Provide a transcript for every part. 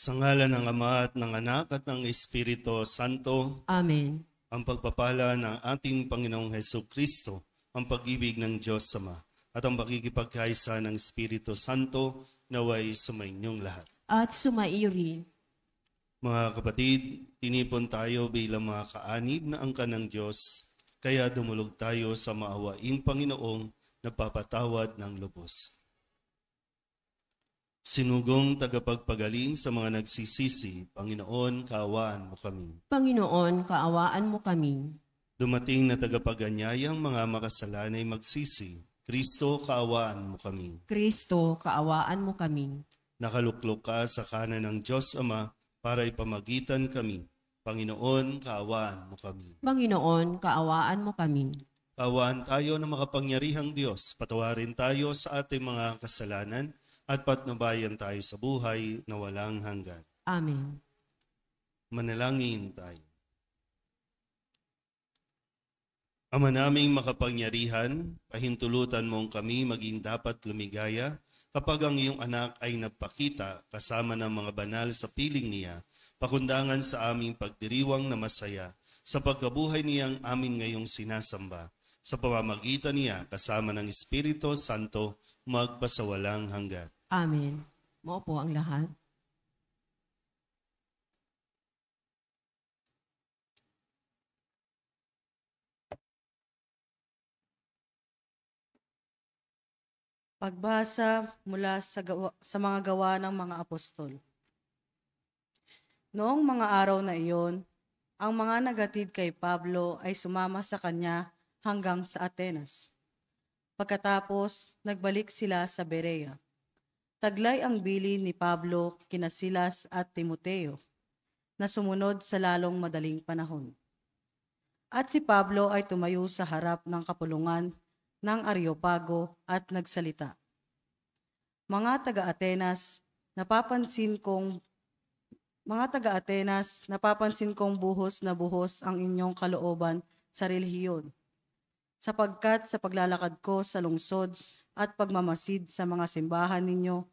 Sa ngalan ng Ama at ng Anak at ng Espiritu Santo, Amen. ang pagpapala ng ating Panginoong Hesukristo, ang pag-ibig ng Diyos Ama, at ang pakikipagkaisa ng Espiritu Santo naway sumainyong lahat. At sumaiyo rin. Mga kapatid, tinipon tayo bilang mga kaanib na angkan ng Diyos, kaya dumulog tayo sa maawaing Panginoong nagpapatawad ng lubos. Sinugong tagapagpagaling sa mga nagsisisi, Panginoon, kaawaan mo kami. Panginoon, kaawaan mo kami. Dumating na tagapaganyayang mga makasalanay magsisi, Kristo, kaawaan mo kami. Kristo, kaawaan mo kami. Nakaluklok ka sa kanan ng Diyos Ama para ipamagitan kami. Panginoon, kaawaan mo kami. Panginoon, kaawaan mo kami. Kaawaan tayo ng makapangyarihang Diyos, patawarin tayo sa ating mga kasalanan, at patnubayan tayo sa buhay na walang hanggan. Amen. Manalangin tayo. Ama naming makapangyarihan, pahintulutan mong kami maging dapat lumigaya kapag ang iyong anak ay nagpakita kasama ng mga banal sa piling niya, pakundangan sa aming pagdiriwang na masaya sa pagkabuhay niyang amin ngayong sinasamba. Sa pamamagitan niya kasama ng Espiritu Santo magpasawalang hanggan. Amen. Maupo ang lahat. Pagbasa mula sa mga gawa ng mga apostol. Noong mga araw na iyon, ang mga nagatid kay Pablo ay sumama sa kanya hanggang sa Atenas. Pagkatapos, nagbalik sila sa Berea. Taglay ang bilin ni Pablo kina Silas at Timoteo, na sumunod sa lalong madaling panahon. At si Pablo ay tumayo sa harap ng kapulungan ng Areopago at nagsalita. Mga taga-Atenas, napapansin kong buhos na buhos ang inyong kalooban sa relihiyon. Sapagkat sa paglalakad ko sa lungsod at pagmamasid sa mga simbahan ninyo,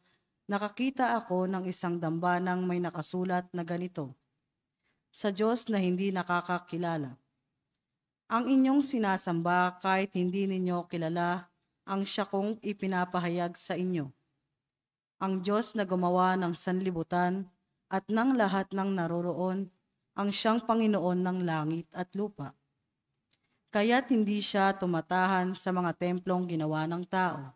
nakakita ako ng isang dambanang may nakasulat na ganito: sa Diyos na hindi nakakakilala. Ang inyong sinasamba kahit hindi ninyo kilala ang siya kong ipinapahayag sa inyo. Ang Diyos na gumawa ng sanlibutan at ng lahat ng naroroon, ang siyang Panginoon ng langit at lupa. Kaya't hindi siya tumatahan sa mga templong ginawa ng tao.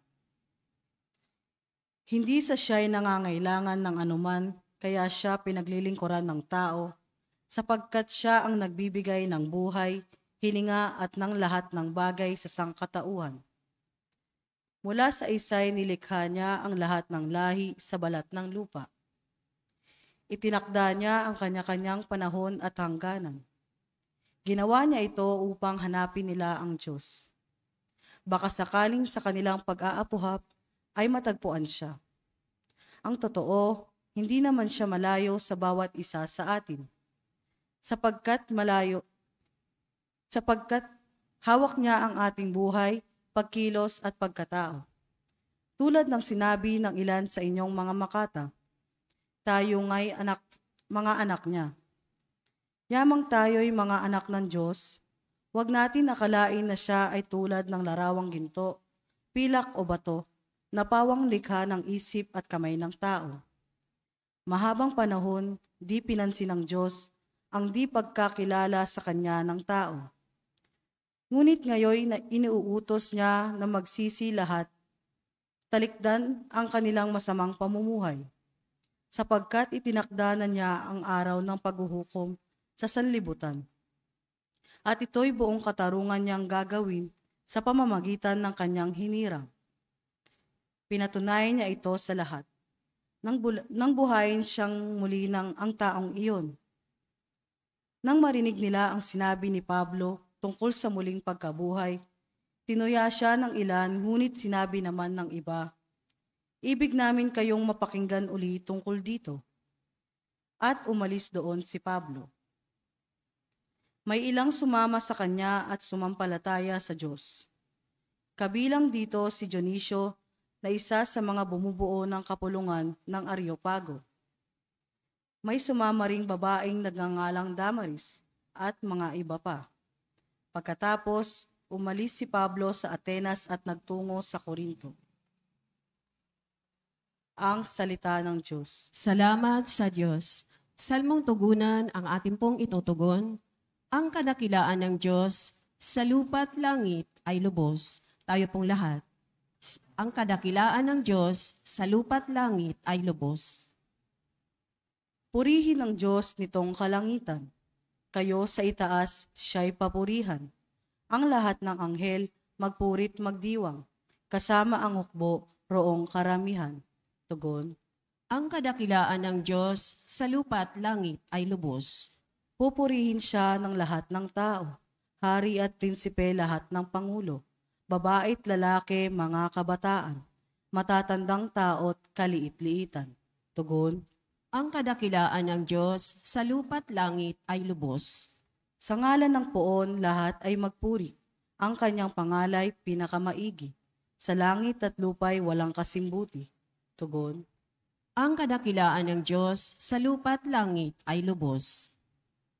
Hindi sa siya'y nangangailangan ng anuman, kaya siya pinaglilingkuran ng tao, sapagkat siya ang nagbibigay ng buhay, hininga at ng lahat ng bagay sa sangkatauhan. Mula sa isa'y nilikha niya ang lahat ng lahi sa balat ng lupa. Itinakda niya ang kanya-kanyang panahon at hangganan. Ginawa niya ito upang hanapin nila ang Diyos. Baka sakaling sa kanilang pag-aapuhap ay matagpuan siya. Ang totoo, hindi naman siya malayo sa bawat isa sa atin. Sapagkat hawak niya ang ating buhay, pagkilos at pagkatao. Tulad ng sinabi ng ilan sa inyong mga makata, tayo nga'y mga anak niya. Yamang tayo'y mga anak ng Diyos, huwag natin akalain na siya ay tulad ng larawang ginto, pilak o bato, na pawang likha ng isip at kamay ng tao. Mahabang panahon, di pinansin ng Diyos ang di pagkakilala sa kanya ng tao. Ngunit ngayon na iniuutos niya na magsisi lahat, talikdan ang kanilang masamang pamumuhay, sapagkat itinakda na niya ang araw ng paghuhukom sa sanlibutan. At ito'y buong katarungan niyang gagawin sa pamamagitan ng kanyang hinirang. Pinatunayan niya ito sa lahat, nang buhayin siyang muli ng ang taong iyon. Nang marinig nila ang sinabi ni Pablo tungkol sa muling pagkabuhay, tinuya siya ng ilan, ngunit sinabi naman ng iba, ibig namin kayong mapakinggan uli tungkol dito. At umalis doon si Pablo. May ilang sumama sa kanya at sumampalataya sa Diyos. Kabilang dito si Dionisio na isa sa mga bumubuo ng kapulungan ng Areopago. May sumama ring babaeng nagngangalang Damaris at mga iba pa. Pagkatapos, umalis si Pablo sa Atenas at nagtungo sa Corinto. Ang salita ng Diyos. Salamat sa Diyos. Salmong tugunan ang ating pong itutugon. Ang kadakilaan ng Diyos sa lupa't langit ay lubos. Tayo pong lahat. Ang kadakilaan ng Diyos sa lupa't langit ay lubos. Purihin ang Diyos nitong kalangitan. Kayo sa itaas, siya'y papurihan. Ang lahat ng anghel, magpurit magdiwang. Kasama ang hukbo, roong karamihan. Tugon. Ang kadakilaan ng Diyos sa lupa't langit ay lubos. Pupurihin siya ng lahat ng tao. Hari at prinsipe lahat ng pangulo. Babae't lalaki, mga kabataan. Matatandang tao't kaliit-liitan. Tugon. Ang kadakilaan ng Diyos sa lupa't langit ay lubos. Sa ngalan ng poon, lahat ay magpuri. Ang kanyang pangalay, pinakamaigi. Sa langit at lupa'y walang kasimbuti. Tugon. Ang kadakilaan ng Diyos sa lupa't langit ay lubos.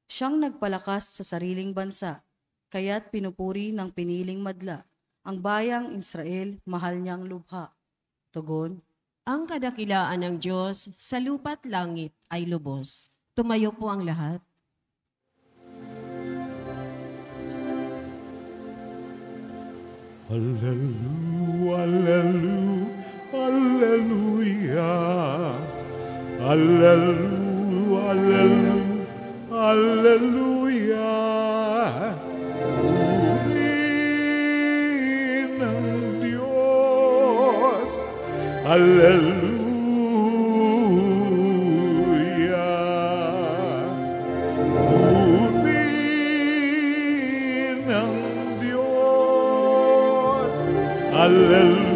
Siyang nagpalakas sa sariling bansa, kaya't pinupuri ng piniling madla. Ang bayang Israel, mahal niyang lubha. Tugon. Ang kadakilaan ng Diyos sa lupa't langit ay lubos. Tumayo po ang lahat. Hallelujah, hallelujah, hallelujah, hallelujah, hallelujah. Purihin ang Diyos, hallelujah. Purihin ang Diyos, hallelujah.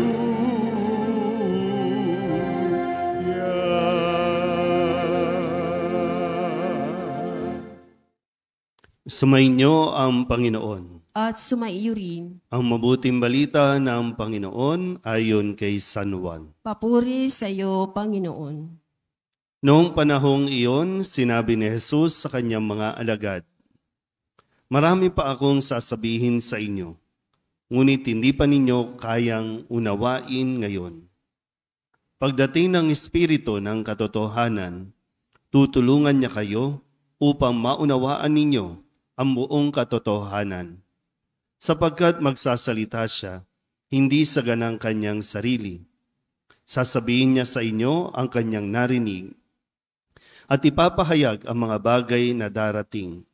Sumainyo ang Panginoon. At sumaiyo rin. Ang mabuting balita ng Panginoon ayon kay San Juan. Papuri sa iyo, Panginoon. Noong panahong iyon, sinabi ni Jesus sa kanyang mga alagad, "Marami pa akong sasabihin sa inyo, ngunit hindi pa ninyo kayang unawain ngayon. Pagdating ng Espiritu ng katotohanan, tutulungan niya kayo upang maunawaan ninyo ang buong katotohanan. Sapagkat magsasalita siya, hindi sa ganang kanyang sarili. Sasabihin niya sa inyo ang kanyang narinig at ipapahayag ang mga bagay na darating.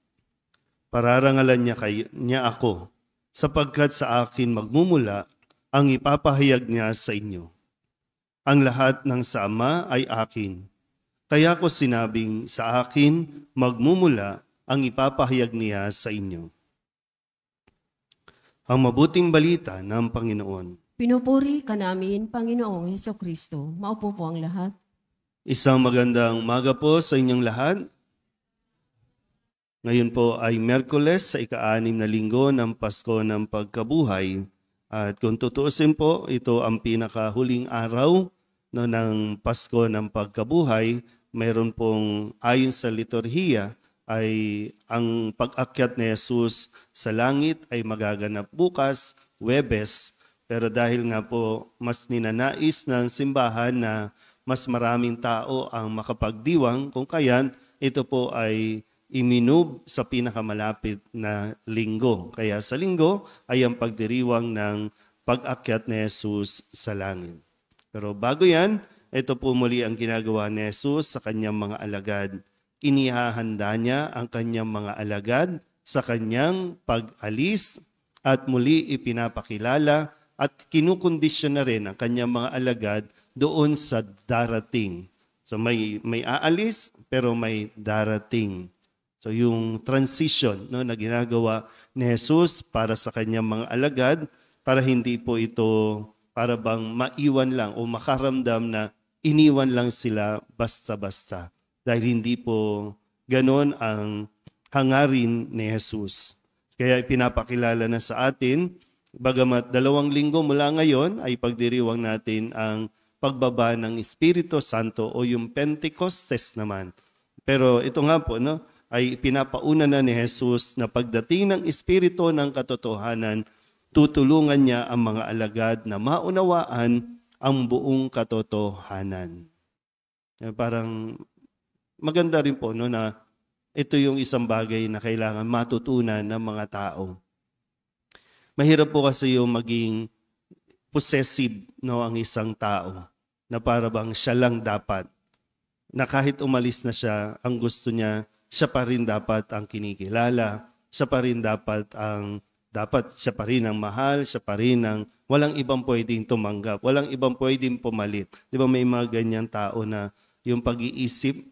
Pararangalan niya ako, sapagkat sa akin magmumula ang ipapahayag niya sa inyo. Ang lahat ng sa Ama ay akin. Kaya ko sinabing sa akin magmumula ang ipapahayag niya sa inyo." Ang mabuting balita ng Panginoon. Pinupuri ka namin, Panginoong Hesukristo. Maupo po ang lahat. Isang magandang umaga po sa inyong lahat. Ngayon po ay Miyerkules sa ika-6 na linggo ng Pasko ng Pagkabuhay. At kung tutuusin po, ito ang pinakahuling araw ng Pasko ng Pagkabuhay. Mayroon pong ayon sa liturhiya ay ang pag-akyat ni Jesus sa langit ay magaganap bukas, Huwebes. Pero dahil nga po mas ninanais ng simbahan na mas maraming tao ang makapagdiwang, kung kayan ito po ay iminub sa pinakamalapit na linggo. Kaya sa linggo ay ang pagdiriwang ng pag-akyat ni Jesus sa langit. Pero bago yan, ito po muli ang ginagawa ni Jesus sa kanyang mga alagad. Inihahanda niya ang kanyang mga alagad sa kanyang pag-alis at muli ipinapakilala at kinukondisyon na rin ang kanyang mga alagad doon sa darating. So may aalis pero may darating. So yung transition na ginagawa ni Jesus para sa kanyang mga alagad para hindi po ito para bang maiwan lang o makaramdam na iniwan lang sila basta-basta. Dahil hindi po ganon ang hangarin ni Jesus. Kaya ipinapakilala na sa atin Bagamat 2 linggo mula ngayon ay pagdiriwang natin ang pagbaba ng Espiritu Santo o yung Pentecostes naman. Pero ito nga po, no, ay pinapauna na ni Jesus na pagdating ng Espiritu ng katotohanan, tutulungan niya ang mga alagad na maunawaan ang buong katotohanan. Parang maganda rin po, no, na ito yung isang bagay na kailangan matutunan ng mga tao. Mahirap po kasi yung maging possessive, no, ang isang tao na para bang siya lang dapat. Na kahit umalis na siya, ang gusto niya, siya pa rin dapat ang kinikilala, siya pa rin siya pa rin ang mahal, siya pa rin ang walang ibang pwedeng tumanggap, walang ibang pwedeng pumalit. Di ba may mga ganyang tao na yung pag-iisip,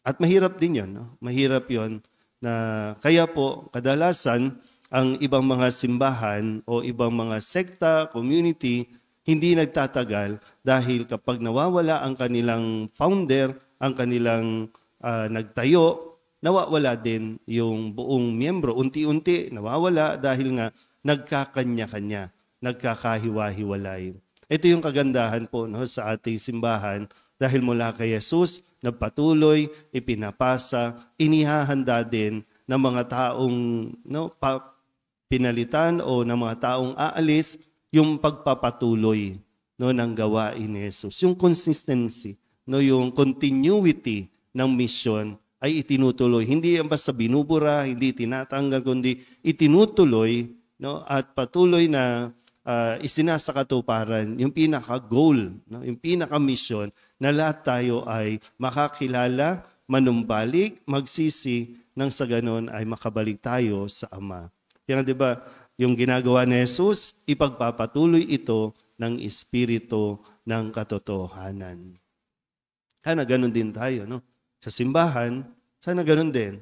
at mahirap din yun, no? Mahirap yun na kaya po kadalasan ang ibang mga simbahan o ibang mga sekta, community, hindi nagtatagal dahil kapag nawawala ang kanilang founder, ang kanilang nagtayo, nawawala din yung buong miyembro. Unti-unti nawawala dahil nga nagkakanya-kanya, nagkakahiwa-hiwalay. Ito yung kagandahan po, no, sa ating simbahan dahil mula kay Jesus, nagpatuloy, ipinapasa, inihahanda din ng mga taong pinalitan o ng mga taong aalis yung pagpapatuloy, no, ng gawain ni Jesus. Yung consistency, no, yung continuity ng mission ay itinutuloy. Hindi yan basta binubura, hindi tinatanggal, kundi itinutuloy, no, at patuloy na isinasakatuparan yung pinaka-goal, no, yung pinaka-mission na lahat tayo ay makakilala, manumbalik, magsisi, nang sa ganon ay makabalik tayo sa Ama. Kaya di ba, yung ginagawa ni Jesus, ipagpapatuloy ito ng Espiritu ng katotohanan. Sana ganun din tayo, no? Sa simbahan, sana ganun din.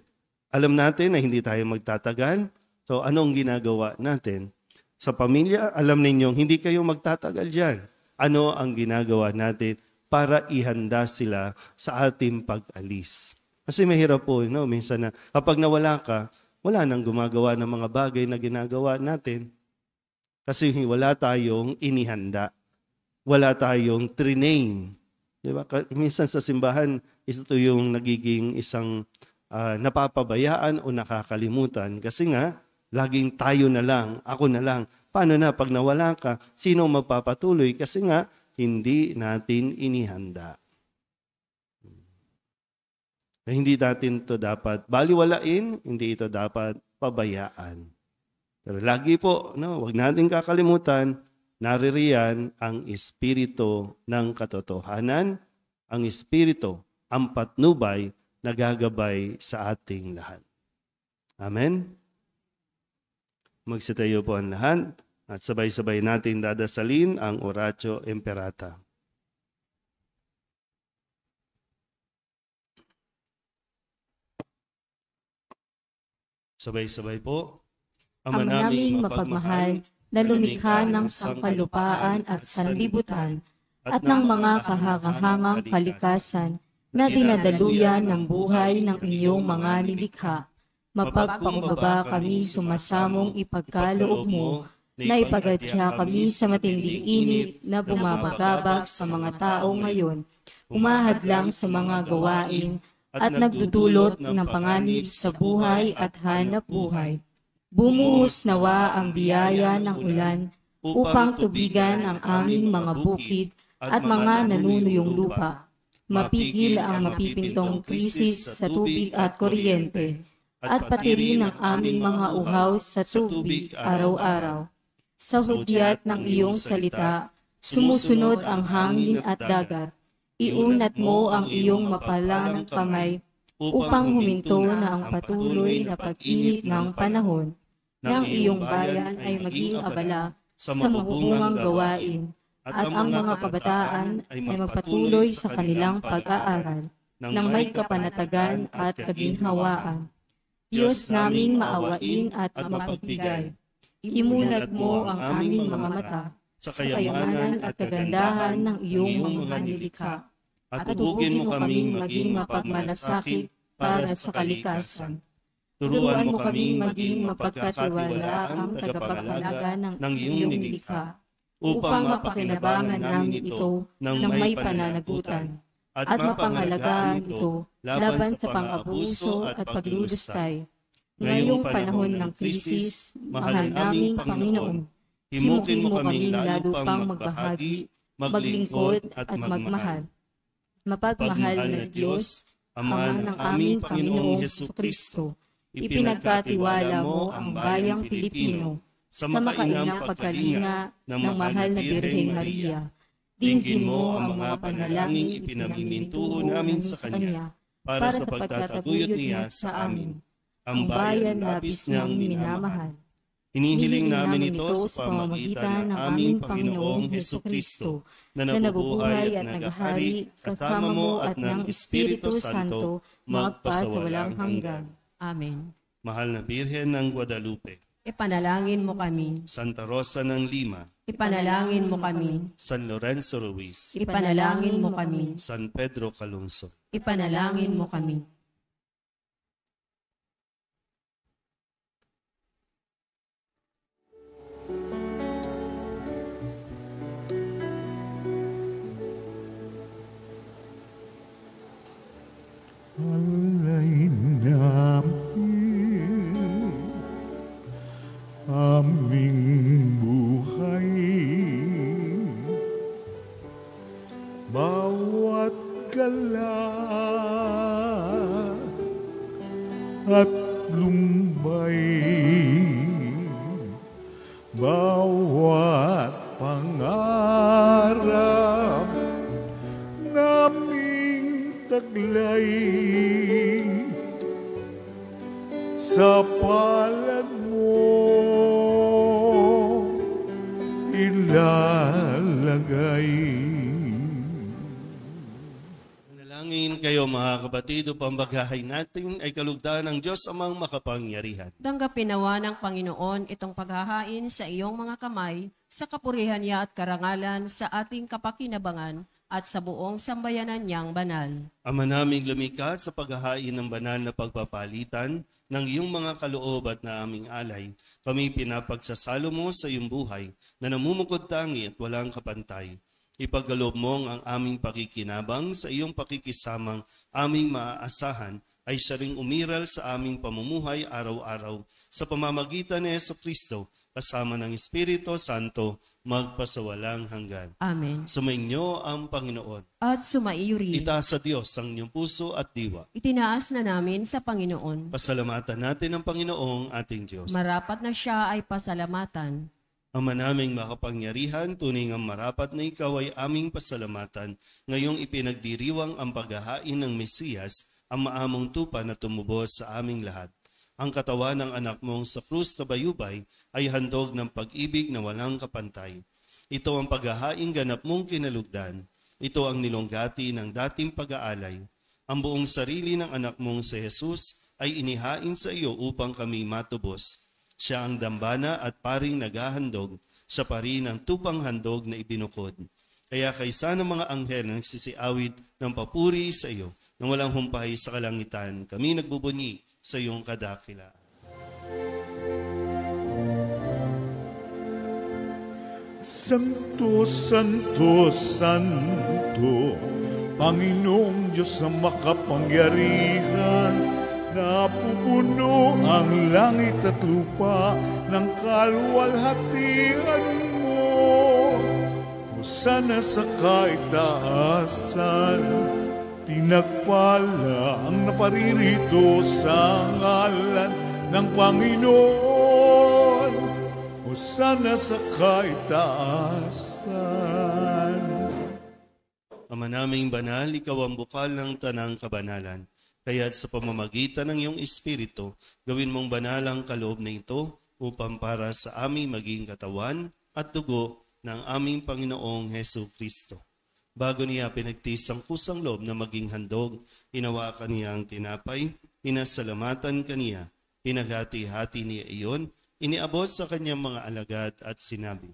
Alam natin na hindi tayo magtatagal. So anong ginagawa natin? Sa pamilya, alam ninyong hindi kayo magtatagal dyan. Ano ang ginagawa natin para ihanda sila sa ating pag-alis? Kasi mahirap po, no? Minsan na kapag nawala ka, wala nang gumagawa ng mga bagay na ginagawa natin. Kasi wala tayong inihanda. Wala tayong trinain. Diba? Minsan sa simbahan, ito yung nagiging isang napapabayaan o nakakalimutan. Kasi nga, laging tayo na lang, ako na lang. Paano na pag nawala ka? Sino magpapatuloy? Kasi nga, hindi natin inihanda. Hindi natin ito dapat baliwalain, hindi ito dapat pabayaan. Pero lagi po, no, huwag natin kakalimutan, naririyan ang Espiritu ng katotohanan, ang Espiritu, ang patnubay na gagabay sa ating lahat. Amen? Magsitayo po ang lahat at sabay-sabay natin dadasalin ang Oratio Imperata. Sabay-sabay po. Ama naming mapagmahal na lumikha ng sangkalupaan at sanlibutan at ng mga kahangahangang kalikasan na dinadaluyan ng buhay ng inyong mga nilikha. Mapagpakumbaba kami sumasamong ipagkaloob mo na ipagadya kami sa matinding init na bumabagabag sa mga tao ngayon, umahadlang sa mga gawain at nagdudulot ng panganib sa buhay at hanap buhay. Bumuhos nawa ang biyaya ng ulan upang tubigan ang aming mga bukid at mga nanunuyong lupa. Mapigil ang mapipintong krisis sa tubig at kuryente at pati rin ang aming mga uhaw sa tubig araw-araw. Sa hudyat ng iyong salita, sumusunod ang hangin at dagat. Iunat mo ang iyong mapalang kamay upang huminto na ang patuloy na pag-init ng panahon, nang iyong bayan ay maging abala sa mabubungang gawain, at ang mga kabataan ay magpatuloy sa kanilang pag-aaral, nang may kapanatagan at kaginhawaan. Diyos naming maawain at mapagbigay, imulat mo ang aming mga mata sa kayamanan at kagandahan ng iyong mga nilikha, at tubugin mo kaming maging mapagmalasakit para sa kalikasan. Turuan mo kaming maging mapagkatiwalaang tagapangalaga ng iyong nilikha, upang mapakinabangan namin ito ng may pananagutan, at mapangalagaan ito laban sa pang-abuso at paglulustay. Ngayong panahon ng krisis, mahal naming Panginoon, himukin mo kaming lalo pang magbahagi, maglingkod at magmahal. Mapagmahal na Diyos, Ama ng aming Panginoong Hesukristo, ipinagkatiwala mo ang bayang Pilipino sa makainang pagkalinga ng mahal na Birheng Maria. Dinggin mo ang mga panalangin ipinamimintuho namin sa Kanya para sa pagtataguyod niya sa amin, ang bayan labis niyang minamahal. Hinihiling namin ito sa pamamagitan ng aming Panginoong Hesukristo na nabubuhay at naghahari kasama mo at ng Espiritu Santo magpasawalang hanggan. Amen. Mahal na Birhen ng Guadalupe, Ipanalangin mo kami. Santa Rosa ng Lima, Ipanalangin mo kami. San Lorenzo Ruiz, Ipanalangin mo kami. San Pedro Calungsod. Ipanalangin mo kami. Alay namin aming buhay, bawat gala at lumbay, bawat pangarap naming taglay, sa palad mo ilalagay. Manalangin kayo mga kapatid upang bagay natin ay kalugdan ng Diyos amang makapangyarihan. Tanggapin nawa ng Panginoon itong paghahain sa iyong mga kamay, sa kapurihan niya at karangalan sa ating kapakinabangan at sa buong sambayanan niyang banal. Ama naming lumikha sa paghahain ng banal na pagpapalitan ng iyong mga kaloob at na aming alay, kami pinapagsasalo mo sa iyong buhay na namumukod tangi at walang kapantay. Ipagkaloob mo ang aming pakikinabang sa iyong pakikisamang aming maaasahan ay siya ring umiral sa aming pamumuhay araw-araw sa pamamagitan ni Jesucristo kasama ng Espiritu Santo magpasawalang hanggan. Amen. Sumainyo ang Panginoon. At sumaiyo rin. Itaas sa Diyos ang inyong puso at diwa. Itinaas na namin sa Panginoon. Pasalamatan natin ang Panginoong ating Diyos. Marapat na siya ay pasalamatan. Ama naming makapangyarihan, tunay ang marapat na ikaw ay aming pasalamatan. Ngayong ipinagdiriwang ang paghahain ng Mesiyas, ang maamong tupa na tumubos sa aming lahat. Ang katawan ng anak mong sa krus sa bayubay ay handog ng pag-ibig na walang kapantay. Ito ang paghahaing ganap mong kinalugdan. Ito ang nilonggati ng dating pag-aalay. Ang buong sarili ng anak mong si Jesus ay inihain sa iyo upang kami matubos. Siya ang dambana at paring naghahandog, siya pa rin ang tupang handog na ibinukod. Kaya kaysa ng mga anghel na nagsisiawit ng papuri sa iyo, nang walang humpay sa kalangitan, kami nagbubunyi sa iyong kadakila. Santo, Santo, Santo, Panginoong Diyos na makapangyarihan, napupuno ang langit at lupa ng kaluwalhatian mo. Hosana sa kaitaasan, pinagpala ang naparirito sa ngalan ng Panginoon. Hosana sa kaitaasan. Ama naming banal, ikaw ang bukal ng tanang kabanalan. Kaya't sa pamamagitan ng iyong Espiritu, gawin mong banal ang kaloob na ito upang para sa aming maging katawan at dugo ng aming Panginoong Hesukristo. Bago niya pinagtiis ang kusang loob na maging handog, hinawakan niya ang tinapay, pinasalamatan kaniya, pinaghati-hati niya iyon, iniabot sa kanyang mga alagad at sinabi,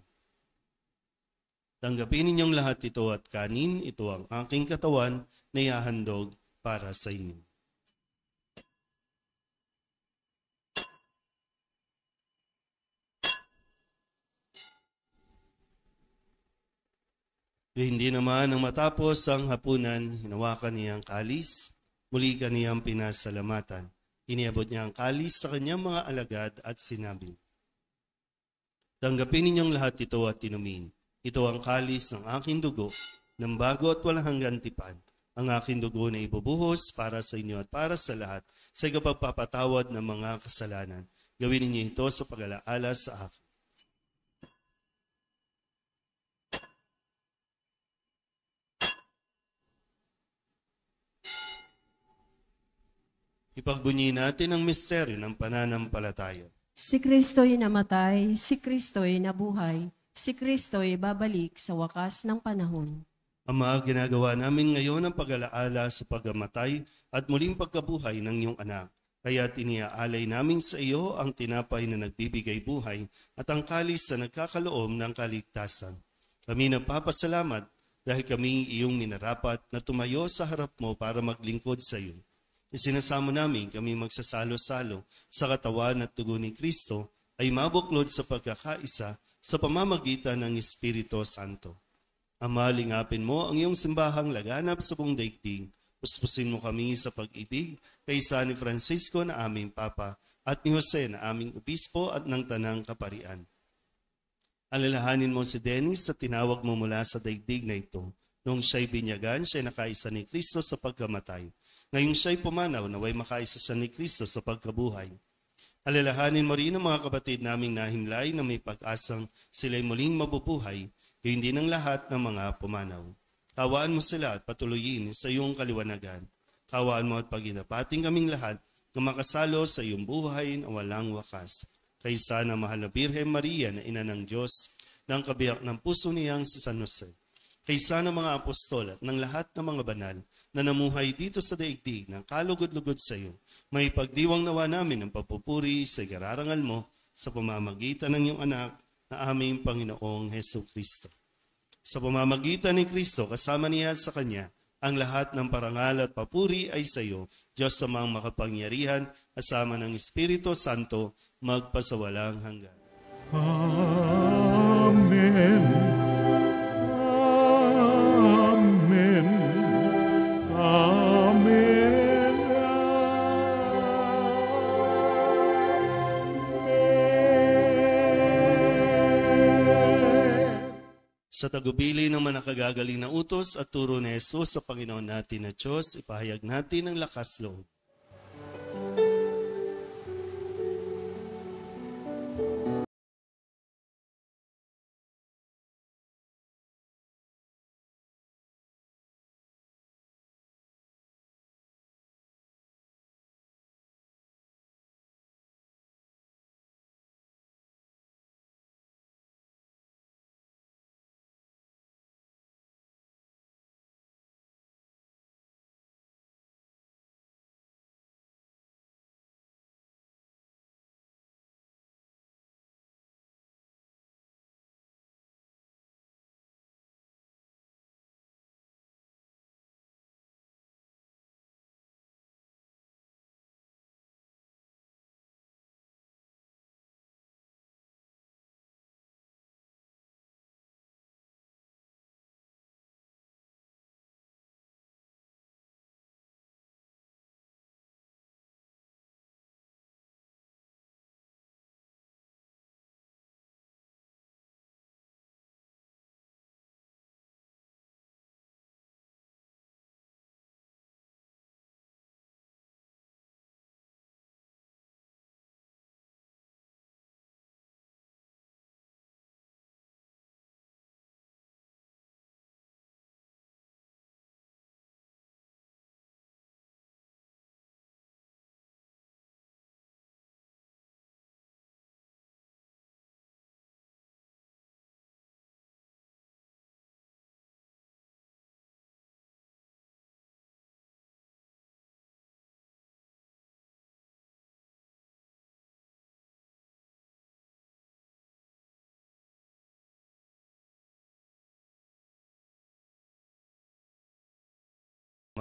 tanggapin ninyong lahat ito at kanin, ito ang aking katawan na ihahandog para sa inyo. Hindi naman nang matapos ang hapunan, hinawakan niya ang kalis, muli kaniyang pinasalamatan. Iniabot niya ang kalis sa kanyang mga alagad at sinabi, "Tanggapin ninyong lahat ito at inumin. Ito ang kalis ng aking dugo, ng bago at walang hanggang tipan. Ang aking dugo na ibubuhos para sa inyo at para sa lahat sa ikapagpapatawad ng mga kasalanan. Gawin ninyo ito sa pag-alaala sa akin." Ipagbunyi natin ang misteryo ng pananampalataya. Si Kristo'y namatay, si Kristo'y nabuhay, si Kristo'y babalik sa wakas ng panahon. Ama, ginagawa namin ngayon ang pag-alaala sa pagkamatay at muling pagkabuhay ng iyong anak. Kaya tiniaalay namin sa iyo ang tinapay na nagbibigay buhay at ang kalis na nagkakaloob ng kaligtasan. Kami nagpapasalamat dahil kami iyong minarapat na tumayo sa harap mo para maglingkod sa iyo. Isinasamo namin kami magsasalo-salo sa katawan at dugo ni Kristo ay mabuklod sa pagkakaisa sa pamamagitan ng Espiritu Santo. Ama, lingapin mo ang iyong simbahang laganap sa buong daigdig. Puspusin mo kami sa pag-ibig kaysa ni Francisco na aming Papa at ni Jose na aming Obispo at ng Tanang Kaparian. Alalahanin mo si Dennis sa tinawag mo mula sa daigdig na ito. Noong siya'y binyagan, siya'y nakaisa ni Kristo sa pagkamatay. Ngayong siya'y pumanaw, naway makaisa siya ni Kristo sa pagkabuhay. Alalahanin mo rin ang mga kapatid naming nahimlay na may pag-asang sila'y muling mabubuhay, gayon din ang lahat ng mga pumanaw. Kawaan mo sila at patuloyin sa iyong kaliwanagan. Kawaan mo at paginapating kaming lahat na makasalo sa iyong buhay na walang wakas. Kaysa na mahal na Birhen Maria na ina ng Diyos, ng kabiyak ng puso niyang si San Jose. Kaysa ng mga apostol at ng lahat ng mga banal na namuhay dito sa daigdig ng kalugod-lugod sa iyo, may pagdiwang nawa namin ang papupuri sa ikararangal mo sa pamamagitan ng iyong anak na aming Panginoong Hesus Kristo. Sa pamamagitan ni Kristo, kasama niya sa Kanya, ang lahat ng parangal at papuri ay sa iyo, Diyos Amang makapangyarihan, kasama ng Espiritu Santo, magpasawalang hanggan. Amen. Amen. Amen. Sa tagubili ng manakagagaling na utos at turo ni Jesus sa Panginoon natin na Diyos, ipahayag natin ang lakas loob.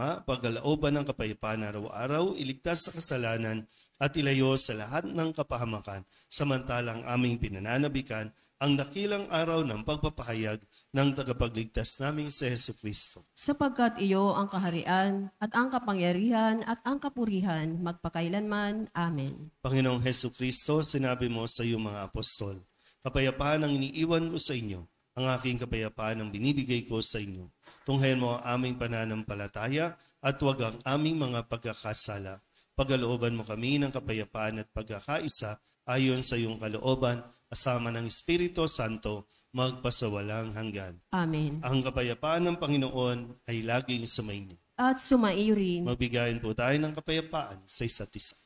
Pagkalooban ng kapayapaan araw-araw, iligtas sa kasalanan at ilayo sa lahat ng kapahamakan, samantalang aming pinananabikan ang dakilang araw ng pagpapahayag ng tagapagligtas naming si Hesu Kristo. Sapagkat iyo ang kaharian at ang kapangyarihan at ang kapurihan magpakailanman. Amen. Panginoong Hesu Kristo, sinabi mo sa iyong mga apostol, kapayapaan ang iniiwan ko sa inyo, ang aking kapayapaan ang binibigay ko sa inyo. Tunghayan mo ang aming pananampalataya at huwag ang aming mga pagkakasala. Pagalooban mo kami ng kapayapaan at pagkakaisa ayon sa iyong kalooban, kasama ng Espiritu Santo, magpasawalang hanggan. Amen. Ang kapayapaan ng Panginoon ay laging sumainyo. At sumaiyo rin. Magbigayin po tayo ng kapayapaan sa isa't isa.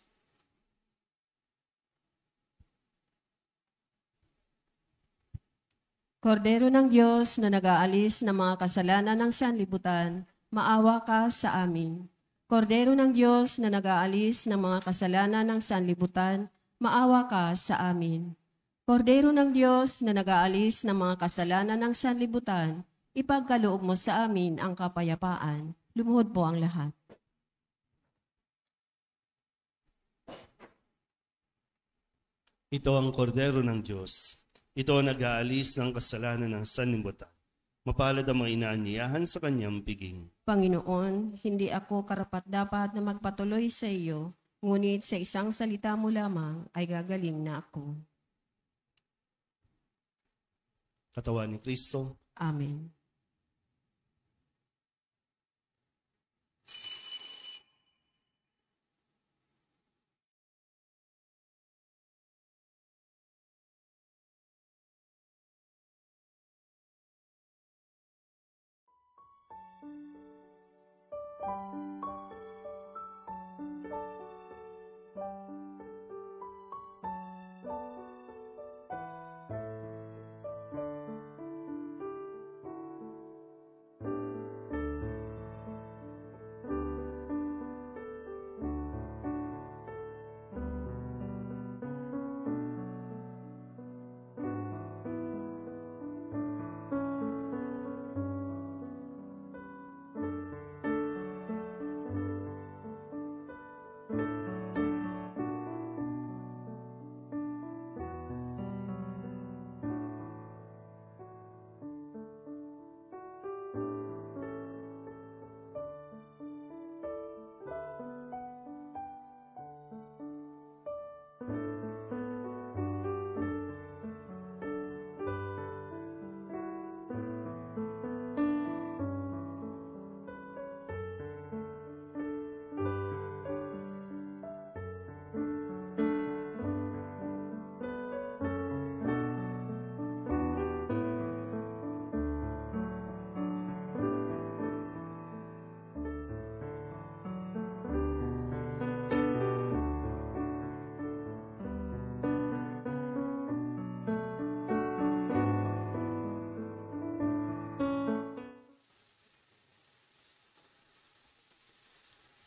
Kordero ng Diyos na nag-aalis ng mga kasalanan ng sanlibutan, maawa ka sa amin. Kordero ng Diyos na nag-aalis ng mga kasalanan ng sanlibutan, maawa ka sa amin. Kordero ng Diyos na nag-aalis ng mga kasalanan ng sanlibutan, ipagkaloob mo sa amin ang kapayapaan. Lumuhod po ang lahat. Ito ang kordero ng Diyos. Ito ang nag-aalis ng kasalanan ng sanlibutan. Mapalad ang mga inaanyayahan sa kanyang piging. Panginoon, hindi ako karapat-dapat na magpatuloy sa iyo, ngunit sa isang salita mo lamang ay gagaling na ako. Katawan ni Kristo. Amen.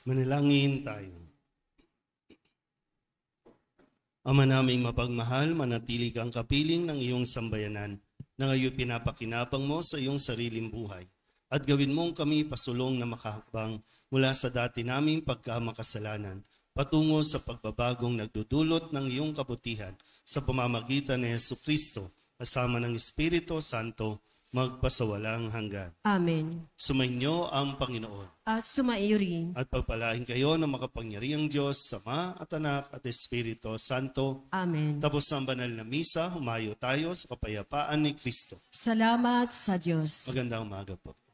Manalangin tayo. Ama naming mapagmahal, manatili kang kapiling ng iyong sambayanan na ngayon pinapakinabang mo sa iyong sariling buhay. At gawin mong kami pasulong na makahakbang mula sa dati naming pagkamakasalanan patungo sa pagbabagong nagdudulot ng iyong kabutihan sa pamamagitan ni Hesu Kristo kasama ng Espiritu Santo magpasawalang hanggan. Amen. Sumainyo ang Panginoon. At sumaiyo rin. At pagpalain kayo ng makapangyarihang Diyos, Ama at Anak at Espiritu Santo. Amen. Tapos ang banal na misa, humayo tayo sa kapayapaan ni Kristo. Salamat sa Diyos. Magandang umaga po.